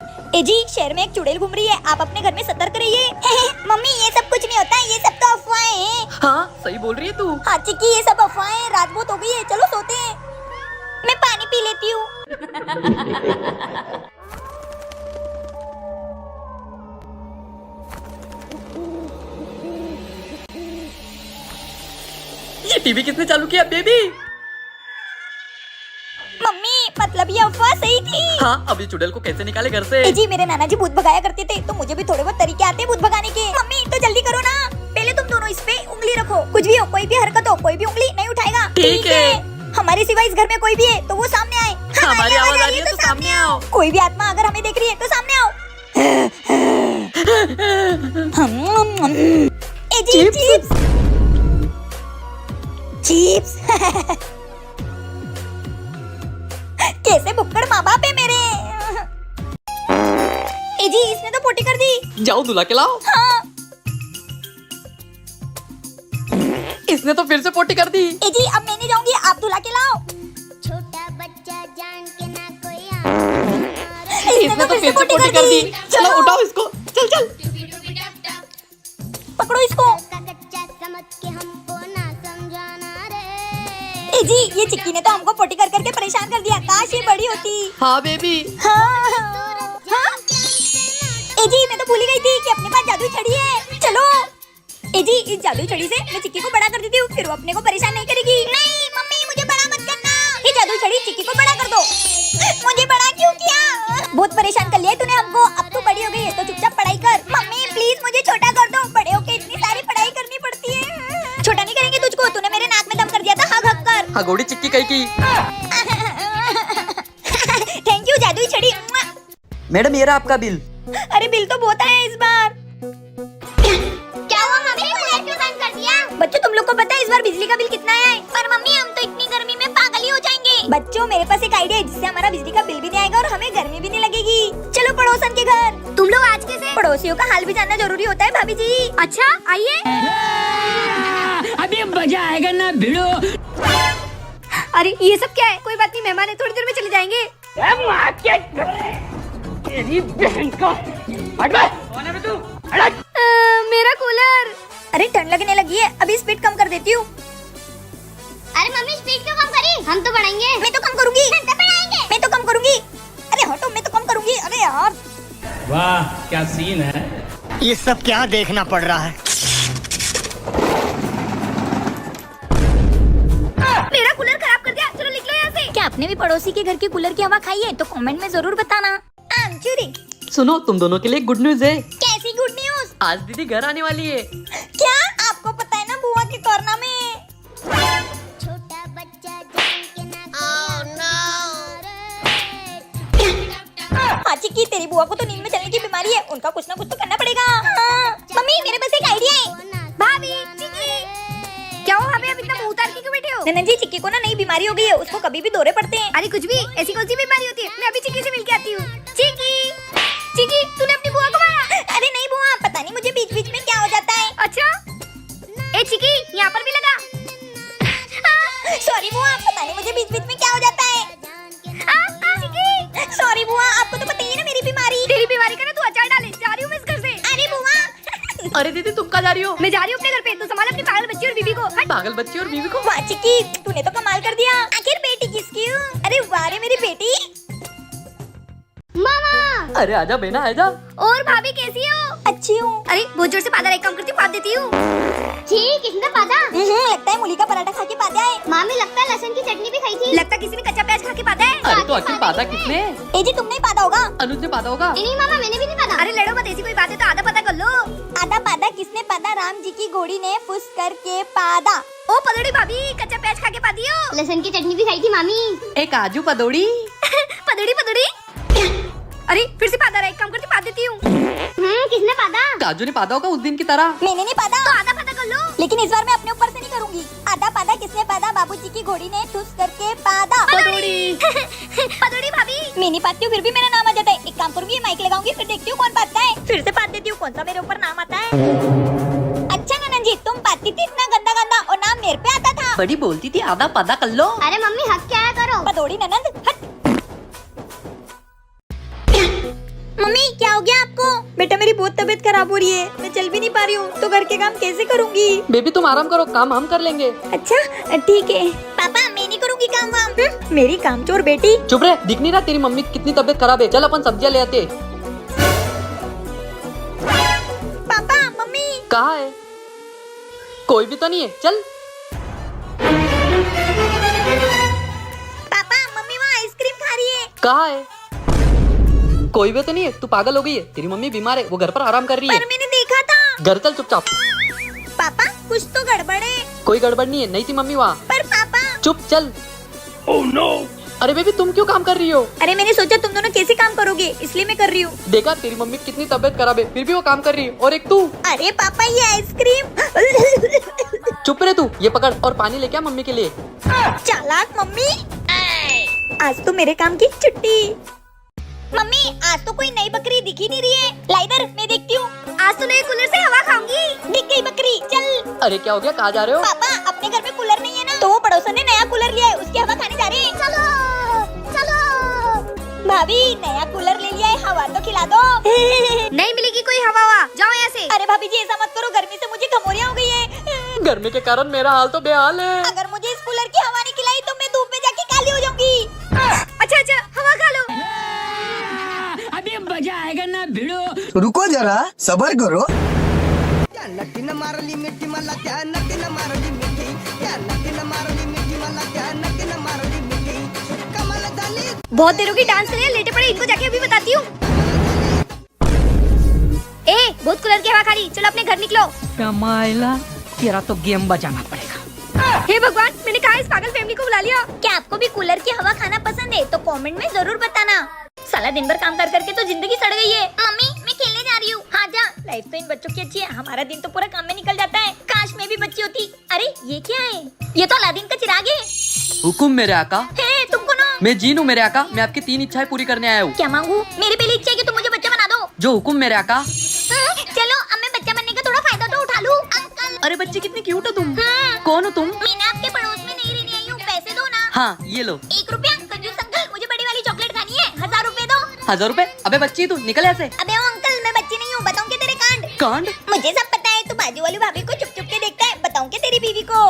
ए जी, शहर में एक चुड़ैल घूम रही है, आप अपने घर में सतर्क रहिए। मम्मी ये सब कुछ नहीं होता, ये सब तो अफवाहें हैं। हाँ सही बोल रही है तू। हाँ चिक्की, ये सब अफवाहें हैं, रात बहुत हो गई है, चलो सोते हैं। मैं पानी पी लेती हूँ। ये टीवी किसने चालू किया बेबी? मम्मी मतलब ये अफवाह सही थी। हाँ, अब ये चुड़ैल को कैसे निकाले घर से? ए जी, मेरे नाना जी भूत भगाया करते थे, तो मुझे भी थोड़े बहुत तरीके आते हैं भूत भगाने के। मम्मी तो जल्दी करो ना, पहले तुम दोनों इस पे उंगली रखो, कुछ भी हो, कोई भी हरकत हो, कोई भी उंगली नहीं उठाएगा। ठीक है। हमारे सिवा इस घर में कोई भी है तो वो सामने आए। हमारी आवाज आ रही है तो सामने आओ। कोई भी आत्मा अगर हमें देख रही है तो सामने आओ। ए जी, चिप्स चिप्स। कैसे बुक्कड़ माँ बाप है मेरे। ए जी, इसने तो पोटी कर दी। जाओ दुला के लाओ। हाँ। इसने तो फिर से पोटी कर दी। ए जी, अब मैं नहीं जाऊंगी, आप धुला के लाओ। छोटा बच्चा जान के ना कोई इसने तो फिर से पोटी कर दी। चलो उठाओ इसको, चल चल। पकड़ो इसको। कच्चा समझ के हमको ना समझाना रे। ए जी, ये चिक्की ने तो हमको पोटी कर करके परेशान कर दिया, काश ये बड़ी होती। हाँ बेबी। हाँ। हाँ? ए जी, मैं तो भूल ही गई थी कि अपने पास जादुई छड़ी है। चलो ए जी, इस जादुई छड़ी से मैं चिक्की को बड़ा कर देती हूँ, फिर वो अपने को परेशान नहीं करेगी। नहीं मम्मी, मुझे बड़ा मत करना। ये जादुई छड़ी चिक्की को बड़ा कर दो। मुझे बड़ा क्यों किया? बहुत परेशान कर लिया तूने हमको, अब तू बड़ी हो गई है तो चुपचाप पढ़ाई कर। मम्मी प्लीज मुझे छोटा कर दो, बड़े होके इतनी सारी पढ़ाई करनी पड़ती है। छोटा नहीं करेंगे तुझको, तूने मेरे नाक में दम कर दिया था, हग हग कर। हाँ गोड़ी चिक्की कही की। थैंक यू जादुई छड़ी। मैडम ये रहा आपका बिल। अरे बिल तो बहुत आया इस बार। क्या हुआ मम्मी, कूलर क्यों बंद कर दिया? बच्चों तुम लोग को पता है इस बार बिजली का बिल कितना आया है? पर मम्मी हम तो इतनी गर्मी में पागल ही हो जाएंगे। बच्चों मेरे पास एक आइडिया है जिससे हमारा बिजली का बिल भी नहीं आएगा और हमें गर्मी भी नहीं लगेगी। चलो पड़ोसन के घर। तुम लोग आज कैसे? पड़ोसियों का हाल भी जानना जरूरी होता है भाभी जी। अच्छा आइए। अभी मजा आएगा ना भिड़ो। अरे ये सब क्या है? कोई बात नहीं, मेहमान है, थोड़ी देर में चले जाएंगे। मेरा कूलर। अरे ठंड लगने लगी है, अभी स्पीड कम कर देती हूँ। अरे मम्मी स्पीड क्यों कम करी? हम तो बढ़ाएंगे। मैं तो कम करूंगी। घंटा बढ़ाएंगे। मैं तो कम करूंगी। अरे हटो, मैं तो कम करूंगी। अरे यार वाह क्या सीन है। ये सब क्या देखना पड़ रहा है। मेरा कूलर खराब कर दिया, चलो निकलो यहाँ से। क्या आपने भी पड़ोसी के घर के कूलर की हवा खाई है? तो कमेंट में जरूर बताना। आमचूरी। सुनो तुम दोनों के लिए गुड न्यूज है। कैसी गुड न्यूज? आज दीदी घर आने वाली है। क्या आपको पता है ना बुआ के कोरोना में। छोटा बच्चा जान के ना हाँ चिक्की, तेरी बुआ को तो नींद में चलने की बीमारी है, उनका कुछ ना कुछ तो करना पड़ेगा। हाँ। मम्मी मेरे पास एक आइडिया है। भाभी चिक्की, क्या हो हमें अब इतना मुंह उतार के क्यों बैठे हो? ननन जी, चिक्की को ना नई बीमारी हो गई है, उसको कभी भी दौरे पड़ते हैं। अरे कुछ भी, ऐसी कौन सी बीमारी होती है? मैं अभी चिक्की से मिल के आती हूँ। चिक्की चिक्की, तूने अपनी बुआ को मारा? अरे नहीं बुआ, पता नहीं मुझे बीच बीच में क्या हो जाता है। अच्छा ए चिक्की, यहाँ पर भी लगा। सॉरी बुआ, पता नहीं मुझे बीच बीच में क्या हो जाता है। सॉरी बुआ, आपको तो पता ही है ना मेरी बीमारी। तेरी बीमारी का ना तू अचार डाले। जा रही हूँ मैं इस घर से। अरे बुआ। अरे दीदी तुम कहाँ जा रही हो? मैं जा रही हूँ अपने घर पे, तो संभाल अपनी पागल बच्ची और बीबी को। हट। पागल बच्ची और बीवी को। वाह चिक्की, तूने तो कमाल कर दिया। आखिर बेटी किसकी हूँ? अरे वाह रे मेरी बेटी। मामा। अरे आजा बेना आजा। और भाभी कैसी हो? अच्छी हूँ। अरे बहुत जोर से पादा एक काम करती हूँ, पाद देती हूँ। ठीक, किसने पादा? लगता है मूली का पराठा खा के पादा है। मामी लगता है लहसुन की चटनी भी खाई थी। लगता है किसी ने कच्चा प्याज खा के पादा है। अरे तो आखिर पादा किसने? ए जी तुमने ही पादा होगा। अनुज ने पादा होगा। नहीं मामा, मैंने भी नहीं पादा। अरे लड़ो मत, ऐसी कोई बात है तो आधा पता कर लो। आधा पादा किसने पादा? राम जी की घोड़ी ने फुस करके पादा। ओ पदड़ी भाभी, कच्चा प्याज खा के पादी हो? लहसुन की चटनी भी खाई थी मामी। एक काजू पदौड़ी। पदड़ी पदड़ी। अरे फिर से पादा रहा, एक काम करती पाद देती हूँ। किसने पादा? काजू ने पादा होगा उस दिन की तरह। मैंने नहीं पादा। तो आधा पादा कर लो। लेकिन इस बार मैं अपने ऊपर से नहीं करूंगी। आधा पादा किसने पादा? बाबूजी की घोड़ी ने ठुस करके पादा। पदौड़ी। पदड़ी भाभी, मैं नहीं पाती हूँ फिर भी मेरा नाम आ जाता है। एक काम करूंगी, माइक लगाऊंगी, फिर देखती हूँ कौन पाता है। फिर से पाद देती हूँ, कौन सा मेरे ऊपर नाम आता है। अच्छा ननन जी, तुम पाती थी इतना गंदा गंदा और नाम मेरे पे आता था। बड़ी बोलती थी आधा पादा कर लो। अरे मम्मी हक क्या करो। पदौड़ी ननंद हट। मम्मी क्या हो गया आपको? बेटा मेरी बहुत तबीयत खराब हो रही है, मैं चल भी नहीं पा रही हूँ, तो घर के काम कैसे करूँगी? बेबी तुम आराम करो, काम हम कर लेंगे। अच्छा ठीक है। पापा मैं नहीं करूँगी काम वाम। मेरी कामचोर बेटी। चुप रहे, दिख नहीं रहा तेरी मम्मी की कितनी तबीयत खराब है। चल अपन सब्जियां ले आते। Papa mummy. कहाँ है? कोई भी तो नहीं है। चल। पापा मम्मी वहाँ आइसक्रीम खा रही है। कहाँ है? कोई भी तो नहीं है। तू पागल हो गई है, तेरी मम्मी बीमार है, वो घर पर आराम कर रही है। पर मैंने देखा था। घर चल चुपचाप। पापा कुछ तो गड़बड़ है। कोई गड़बड़ नहीं है, नहीं थी मम्मी वहाँ। पर पापा। चुप चल। Oh no. अरे बेबी तुम क्यों काम कर रही हो? अरे मैंने सोचा तुम दोनों कैसे काम करोगे, इसलिए मैं कर रही हूँ। देखा तेरी मम्मी की कितनी तबीयत खराब है, फिर भी वो काम कर रही है। और एक तू। अरे पापा ये आइसक्रीम। चुप रहे तू, ये पकड़ और पानी लेके आ मम्मी के लिए। चालाक मम्मी। आज तो मेरे काम की छुट्टी। मम्मी आज तो कोई नई बकरी दिख ही नहीं रही है। लाइदर मैं देखती हूँ। आज तो नए कूलर से हवा खाऊंगी। दिख गई बकरी, चल। अरे क्या हो गया, कहाँ जा रहे हो? पापा अपने घर में कूलर नहीं है ना, तो वो पड़ोसन ने नया कूलर लिया है, उसकी हवा खाने जा रहे हैं। चलो चलो। भाभी नया कूलर ले लिया है, हवा तो खिला दो। नहीं मिलेगी कोई हवा, जाओ यहाँ से। अरे भाभी जी ऐसा मत करो, गर्मी से मुझे घमौरियाँ हो गई है। गर्मी के कारण मेरा हाल तो बेहाल है। अगर मुझे इस कूलर की हवा नहीं खिलाई तो मैं धूप में जाके काली हो जाऊंगी। अच्छा हवा खा लो। अभी मजा आएगा ना भिड़ो। रुको जरा सबर करो। बहुत देर होगी डांस करे, लेटे पड़े, इनको जाके अभी बताती हूँ। बहुत कूलर की हवा खा रही, चलो अपने घर निकलो। कमाइला तेरा तो गेम बजाना पड़ेगा। हे भगवान, मैंने कहा इस पागल फैमिली को बुला लिया। क्या आपको भी कूलर की हवा खाना पसंद है तो कमेंट में जरूर बताना। साला दिन भर काम कर करके तो जिंदगी सड़ गई है। मम्मी मैं खेलने जा रही हूँ। हाँ जा, लाइफ तो इन बच्चों की अच्छी है, हमारा दिन तो पूरा काम में निकल जाता है। काश मैं भी बच्ची होती। अरे ये क्या है? ये तो अलादीन का चिराग है। हुकुम मेरे आका। हे तुमको ना। मैं जीन हूँ मेरे आका, मैं आपकी 3 इच्छाएं पूरी करने आया हूँ। क्या मांगू? मेरी पहली इच्छा है कि तुम मुझे बच्चा बना दो। जो हुकुम मेरे आका। चलो अब मैं बच्चा बनने का थोड़ा फायदा तो उठा लूं। अंकल। अरे बच्ची कितनी क्यूट हो तुम। कौन हो तुम? मैं ना आपके पड़ोस में नहीं रहने आई हूँ, पैसे दो ना। हाँ ये लो। 1 रुपया। कंजूस अंकल मुझे बड़ी वाली चॉकलेट खानी है, 1000 रुपए दो। 1000 रुपए? अबे बच्ची तू निकल ऐसे। अबे ओ अंकल मैं बच्ची नहीं हूँ, बताऊँ क्या तेरे कांड? कांड? मुझे सब पता है, तू बाजू वाली भाभी को चुप चुप के देखता है, बताऊँ क्या तेरी बीवी को?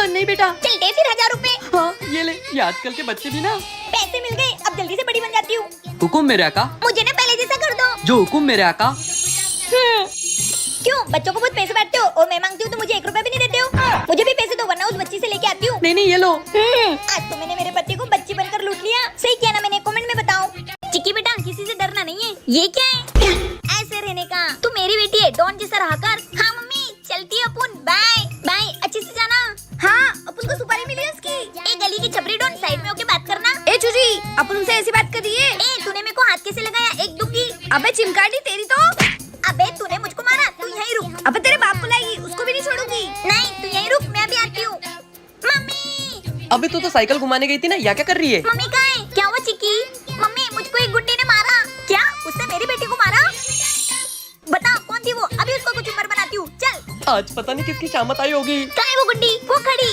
नहीं बेटा। चल दे फिर 1000 रुपए। हाँ ये ले, ये आजकल के बच्चे भी ना। पैसे मिल गए, अब जल्दी से बड़ी बन जाती हूँ। हुकुम मेरे आका। मुझे ना पहले जैसा कर दो। जो हुकुम मेरे आका। क्यों बच्चों को बहुत पैसे बांटते हो और मैं मांगती हूँ तो मुझे 1 रुपया भी नहीं देते हो? मुझे भी पैसे दो वरना उस बच्ची से लेके आती हूँ। नहीं ये लो। आज तो मैंने मेरे पति को बच्ची बनकर लूट लिया। सही किया ना मैंने? कमेंट में बताओ। चिक्की बेटा किसी से डरना नहीं है। ये क्या है? ऐसे रहने का। तू मेरी बेटी है, डॉन जैसा रहा कर। हाँ मम्मी चलती अपन। बाय बाय, अच्छे से जाना। हाँ अपन को सुपारी मिली है उसकी। ए गली की छपरी डॉन, साइड में होके बात करना। ए चूजी, अपन उनसे ऐसी बात कर रही है। ए तूने मेरे को हाथ कैसे लगाया? एक दूंगी। अबे चिमकाटी तेरी तो। अबे तूने मुझको मारा, तू यहीं रुक। अबे तेरे बाप को लाएगी, उसको भी नहीं छोड़ूंगी। नहीं तू यहीं रुक, मैं भी आती हूँ। मम्मी। अबे तू तो साइकिल घुमाने गई थी ना, यहाँ क्या कर रही है? मम्मी कहाँ है? क्या हुआ चिक्की? मम्मी मुझको एक गुड्डी ने मारा। क्या? उसने मेरी बेटी को मारा? बता कौन थी वो? अभी उसको कुछ उम्र बनाती हूँ, चल। आज पता नहीं किसकी शामत आई होगी। कहाँ है वो गुड्डी? वो खड़ी।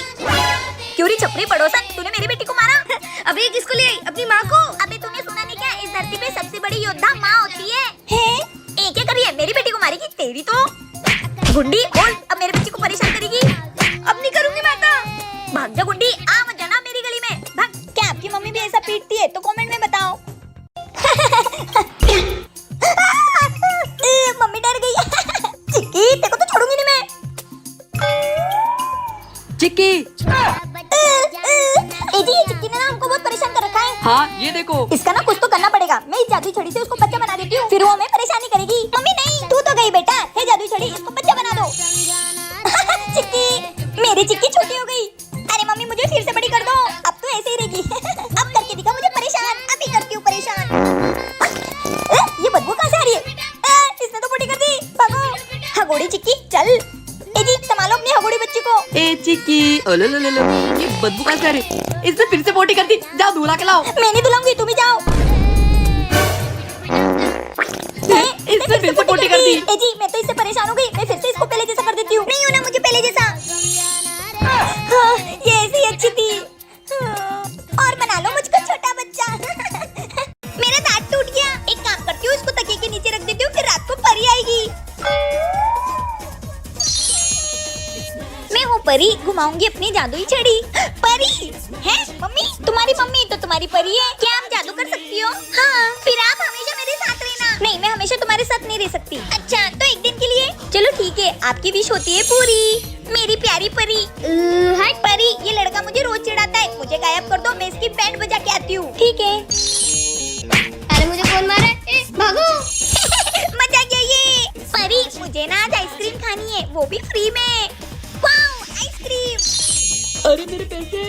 क्यों री छपरी पड़ोसन, तूने मेरी बेटी को मारा? अबे ये किसको ले आई? अपनी माँ को। अबे तूने सुना नहीं क्या? इस धरती पे सबसे बड़ी योद्धा माँ होती है। ए क्या कर रही है? मेरी बेटी को मारेगी? तेरी तो गुड्डी बोल, अब मेरे बच्ची को परेशान करेगी। अब नहीं करूंगी माता। भाग जा गुड्डी, आ मत जाना मेरी गली में, भाग। क्या आपकी मम्मी भी ऐसा पीटती है? तो कमेंट में बताओ। मम्मी डर गई। चिक्की तेरे को तो छोड़ूंगी नहीं मैं। चिक्की। एजी ये चिक्की ने ना हमको बहुत परेशान कर रखा है। हाँ ये देखो। इसका ना कुछ तो करना पड़ेगा। मैं इस जादुई छड़ी से उसको बच्चा बना देती हूँ, फिर वो हमें परेशानी करेगी। मम्मी नहीं, तू तो गई बेटा। हे जादुई छड़ी, इसको बच्चा बना दो। चिक्की, मेरी चिक्की छोटी हो गई। अरे मम्मी मुझे फिर से बड़ी कर दो। अब तो ऐसे ही रहेगी। अब करके दिखा मुझे परेशान। अभी करती हूँ परेशान। ये बदबू कहाँ से आ रही है? इसने तो बड़ी कर दी। भागो। हगोड़ी चिक्की चल। एजी संभालो अपनी हगोड़ी बच्ची को। ए चिक्की, ओलो लो लो लो, ये बदबू कैसे आ रही? इसने फिर से पोटी कर दी, जाओ दूल्हा के लाओ। मैं नहीं दुलाऊंगी, तुम ही जाओ। इसने फिर से पोटी कर दी। एजी मैं तो इससे परेशान हो गई, मैं फिर से इसको पहले जैसा कर देती हूँ। नहीं होना मुझे पहले जैसा। हाँ, ये ऐसी अच्छी थी। और बना लो मुझको छोटा बच्चा। मेरा दांत टूट गया। एक काम करती हूँ, इसको तकिए के परी घुमाऊंगी अपनी जादुई छड़ी। परी है मम्मी, तुम्हारी मम्मी तो तुम्हारी परी है। क्या आप जादू कर सकती हो? हाँ। फिर आप हमेशा मेरे साथ रहना। नहीं, मैं हमेशा तुम्हारे साथ नहीं रह सकती। अच्छा, तो एक दिन के लिए चलो ठीक है, आपकी विश होती है पूरी मेरी प्यारी परी। हट परी, ये लड़का मुझे रोज चिढ़ाता है, मुझे गायब कर दो, मैं इसकी बैंड बजा के आती हूँ। ठीक है। अरे मुझे कौन मारा? भागो। मजा गया ये। परी मुझे ना आज आइसक्रीम खानी है, वो भी फ्री में। Wow ice cream. अरे मेरे पैसे